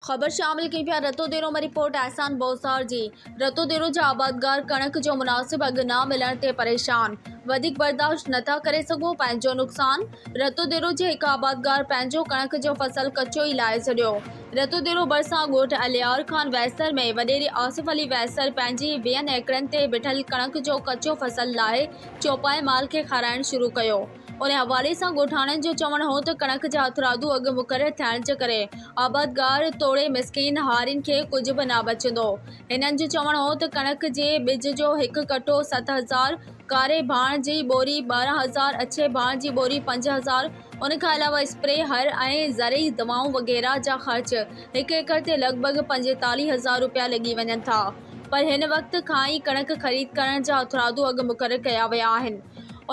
खबर शामिल की पिया रतो देरो में रिपोर्ट एहसान बोसार जी। रतो देरो जा आबादगार कणक जो मुनासिब अघ न मिलण ते परेशान, वधिक बर्दाश्त नथा करे सघो पंहिंजो नुक़सान। रतो देरो जे हिकु आबादगार पंहिंजो कणक जो फसल कचो ई लाहे छॾियो। रतो देरो भरिसां ॻोठ अलियार खान वैसर में वॾेरे आसिफ अली वैसर पंहिंजी 20 एकड़नि ते बिठल कणक जो कचो फसल लाहे चौपाए माल खे खाराइण शुरू कयो। उन हवाले सां ॻोठाणनि जो चवणु हो त कणक जा हथरादू अघु मुक़ररु थियण जे करे आबादगार तोड़े मिसकिन हारियुनि खे कुझु बि न बचंदो। हिननि जो चवणु हो त कणक जे ॿिज जो हिकु कटो 7,000, कारे भाण जी बोरी 12,000, अछे भाण जी बोरी 5,000, उन खां अलावा स्प्रे हर ऐं ज़रई दवाऊं वग़ैरह जा ख़र्च हिकु एकड़ ते लॻभॻि 45,000 रुपया लॻी वञनि था। पर हिन वक़्त खां ई कणक ख़रीद करण जा हथरादू अघु मुक़ररु कया विया आहिनि।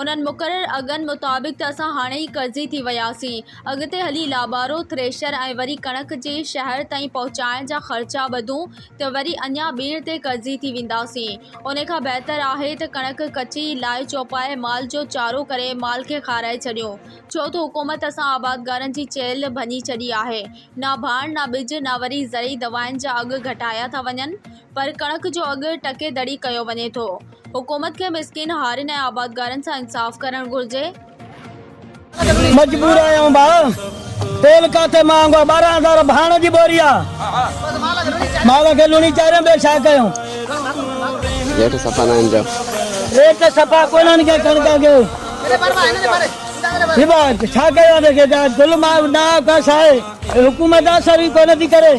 उन्हनि मुक़ररु अघनि मुताबिक़ त असां हाणे ई कर्ज़ी थी वियासीं, अॻिते हली लाबारो, थ्रेशर ऐं वरी कणक जे शहर ताईं पहुचाइण जा ख़र्चा वधूं त वरी अञा ॿीहर ते कर्ज़ी थी वेंदासीं। उन खां बहितर आहे त कणक कची लाइ चौपाए माल जो चारो करे माल खे खाराए छॾियूं, छो त हुकूमत असां आबादगारनि जी चेल भञी छॾी आहे। न भाण, न ॿिज, न वरी ज़रई दवाउनि जा अघ घटाया था वञनि, पर कणक जो अघु टकेदड़ी कयो वञे थो। हुकूमत के मिसकिन हारिन ऐं आबादगारनि सां इंसाफ़ करणु घुरिजे। मजबूर आहियूं भाउ, तेल काथे मांगो 12,000 भाण जी बोरी माल खे लुणी चारियूं ॿियो छा कयूं। रेट सफ़ा न आहिनि, रेट सफ़ा कोन्हनि के कणक के छा कयूं, ज़ुल्म न आहे, हुकूमत असर ई कोन थी करे।